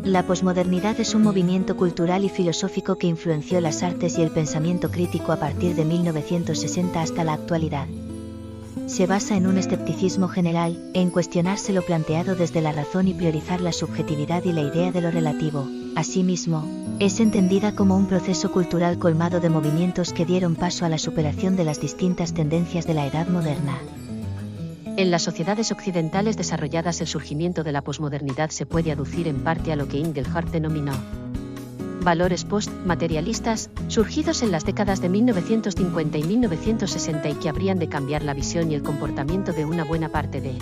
La posmodernidad es un movimiento cultural y filosófico que influenció las artes y el pensamiento crítico a partir de 1960 hasta la actualidad. Se basa en un escepticismo general, en cuestionarse lo planteado desde la razón y priorizar la subjetividad y la idea de lo relativo. Asimismo, es entendida como un proceso cultural colmado de movimientos que dieron paso a la superación de las distintas tendencias de la Edad Moderna. En las sociedades occidentales desarrolladas, el surgimiento de la posmodernidad se puede aducir en parte a lo que Engelhardt denominó valores post-materialistas, surgidos en las décadas de 1950 y 1960 y que habrían de cambiar la visión y el comportamiento de una buena parte de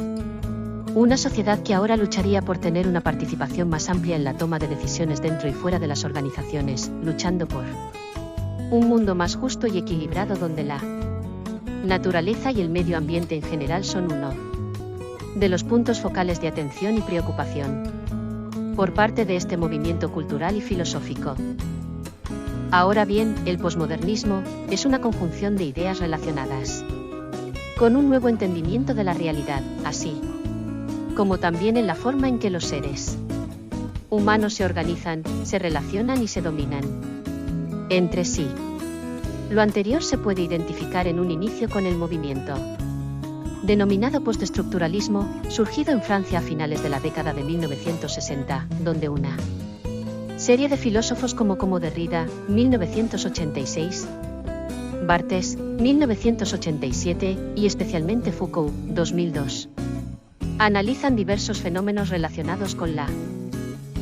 una sociedad que ahora lucharía por tener una participación más amplia en la toma de decisiones dentro y fuera de las organizaciones, luchando por un mundo más justo y equilibrado donde la naturaleza y el medio ambiente en general son uno de los puntos focales de atención y preocupación por parte de este movimiento cultural y filosófico. Ahora bien, el posmodernismo es una conjunción de ideas relacionadas con un nuevo entendimiento de la realidad, así como también en la forma en que los seres humanos se organizan, se relacionan y se dominan entre sí. Lo anterior se puede identificar en un inicio con el movimiento denominado postestructuralismo, surgido en Francia a finales de la década de 1960, donde una serie de filósofos como Derrida, 1986, Barthes, 1987, y especialmente Foucault, 2002, analizan diversos fenómenos relacionados con la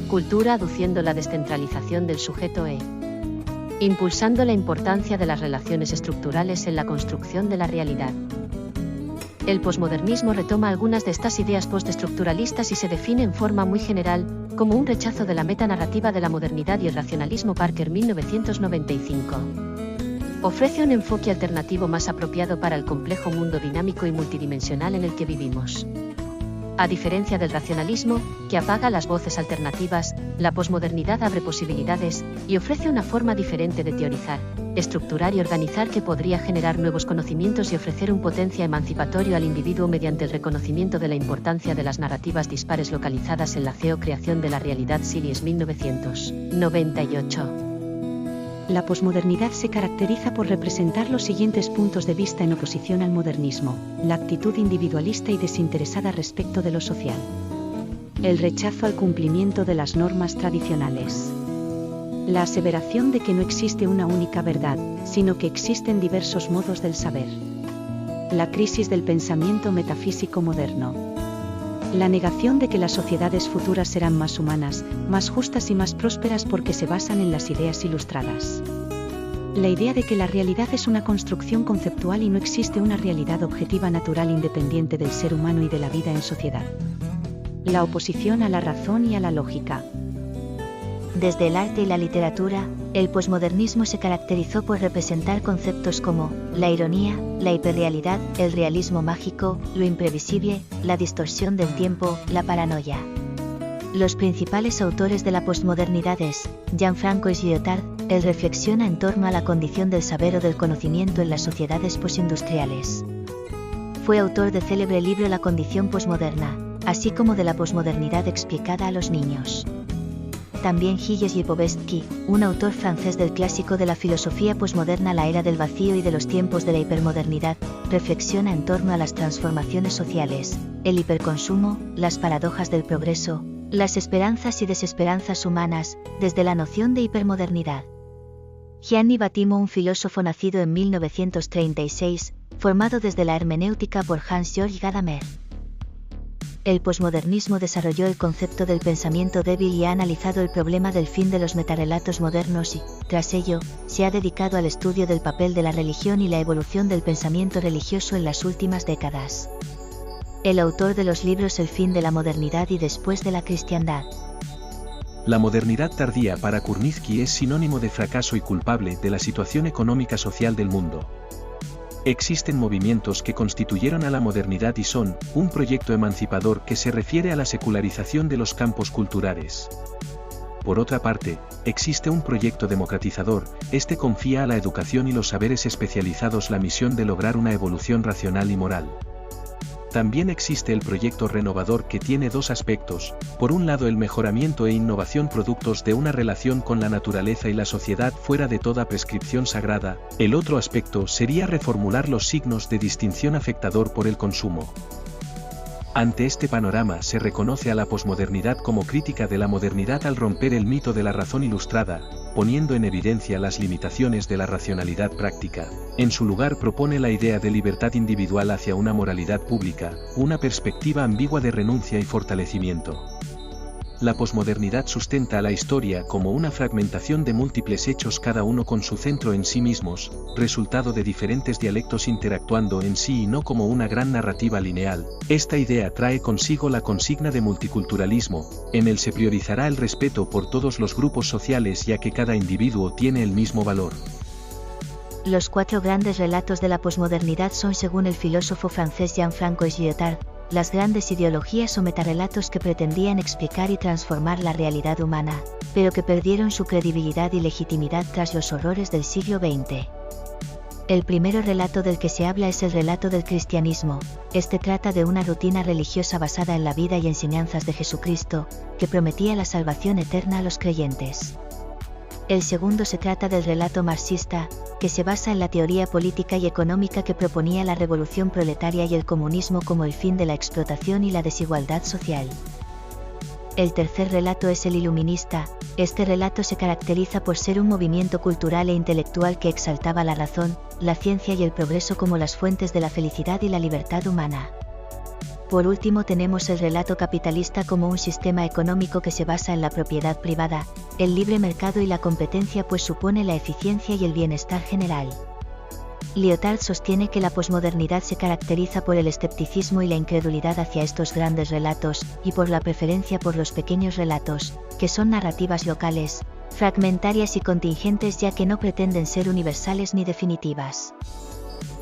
cultura, aduciendo la descentralización del sujeto e impulsando la importancia de las relaciones estructurales en la construcción de la realidad. El posmodernismo retoma algunas de estas ideas postestructuralistas y se define en forma muy general como un rechazo de la metanarrativa de la modernidad y el racionalismo. Parker, 1995. Ofrece un enfoque alternativo más apropiado para el complejo mundo dinámico y multidimensional en el que vivimos. A diferencia del racionalismo, que apaga las voces alternativas, la posmodernidad abre posibilidades y ofrece una forma diferente de teorizar, estructurar y organizar que podría generar nuevos conocimientos y ofrecer un potencia emancipatorio al individuo mediante el reconocimiento de la importancia de las narrativas dispares localizadas en la creación de la realidad. Series, 1998. La posmodernidad se caracteriza por representar los siguientes puntos de vista en oposición al modernismo: la actitud individualista y desinteresada respecto de lo social, el rechazo al cumplimiento de las normas tradicionales, la aseveración de que no existe una única verdad, sino que existen diversos modos del saber, la crisis del pensamiento metafísico moderno, la negación de que las sociedades futuras serán más humanas, más justas y más prósperas porque se basan en las ideas ilustradas. La idea de que la realidad es una construcción conceptual y no existe una realidad objetiva natural independiente del ser humano y de la vida en sociedad. La oposición a la razón y a la lógica. Desde el arte y la literatura, el posmodernismo se caracterizó por representar conceptos como la ironía, la hiperrealidad, el realismo mágico, lo imprevisible, la distorsión del tiempo, la paranoia. Los principales autores de la posmodernidad es Jean-Francois Lyotard. Él reflexiona en torno a la condición del saber o del conocimiento en las sociedades postindustriales. Fue autor del célebre libro La condición posmoderna, así como de la posmodernidad explicada a los niños. También Gilles Lipovetsky, un autor francés del clásico de la filosofía posmoderna La era del vacío y de los tiempos de la hipermodernidad, reflexiona en torno a las transformaciones sociales, el hiperconsumo, las paradojas del progreso, las esperanzas y desesperanzas humanas, desde la noción de hipermodernidad. Gianni Battimo, un filósofo nacido en 1936, formado desde la hermenéutica por Hans-Georg Gadamer. El posmodernismo desarrolló el concepto del pensamiento débil y ha analizado el problema del fin de los metarrelatos modernos y, tras ello, se ha dedicado al estudio del papel de la religión y la evolución del pensamiento religioso en las últimas décadas. El autor de los libros El fin de la modernidad y Después de la cristiandad. La modernidad tardía para Kurnitzky es sinónimo de fracaso y culpable de la situación económica social del mundo. Existen movimientos que constituyeron a la modernidad y son un proyecto emancipador que se refiere a la secularización de los campos culturales. Por otra parte, existe un proyecto democratizador, este confía a la educación y los saberes especializados la misión de lograr una evolución racional y moral. También existe el proyecto renovador que tiene dos aspectos, por un lado el mejoramiento e innovación productos de una relación con la naturaleza y la sociedad fuera de toda prescripción sagrada, el otro aspecto sería reformular los signos de distinción afectador por el consumo. Ante este panorama se reconoce a la posmodernidad como crítica de la modernidad al romper el mito de la razón ilustrada, poniendo en evidencia las limitaciones de la racionalidad práctica. En su lugar propone la idea de libertad individual hacia una moralidad pública, una perspectiva ambigua de renuncia y fortalecimiento. La posmodernidad sustenta a la historia como una fragmentación de múltiples hechos, cada uno con su centro en sí mismos, resultado de diferentes dialectos interactuando en sí y no como una gran narrativa lineal. Esta idea trae consigo la consigna de multiculturalismo, en el se priorizará el respeto por todos los grupos sociales ya que cada individuo tiene el mismo valor. Los 4 grandes relatos de la posmodernidad son, según el filósofo francés Jean-François Lyotard, las grandes ideologías o metarrelatos que pretendían explicar y transformar la realidad humana, pero que perdieron su credibilidad y legitimidad tras los horrores del siglo XX. El primero relato del que se habla es el relato del cristianismo. Este trata de una rutina religiosa basada en la vida y enseñanzas de Jesucristo, que prometía la salvación eterna a los creyentes. El segundo se trata del relato marxista, que se basa en la teoría política y económica que proponía la revolución proletaria y el comunismo como el fin de la explotación y la desigualdad social. El tercer relato es el iluminista. Este relato se caracteriza por ser un movimiento cultural e intelectual que exaltaba la razón, la ciencia y el progreso como las fuentes de la felicidad y la libertad humana. Por último tenemos el relato capitalista como un sistema económico que se basa en la propiedad privada, el libre mercado y la competencia, pues supone la eficiencia y el bienestar general. Lyotard sostiene que la posmodernidad se caracteriza por el escepticismo y la incredulidad hacia estos grandes relatos, y por la preferencia por los pequeños relatos, que son narrativas locales, fragmentarias y contingentes ya que no pretenden ser universales ni definitivas.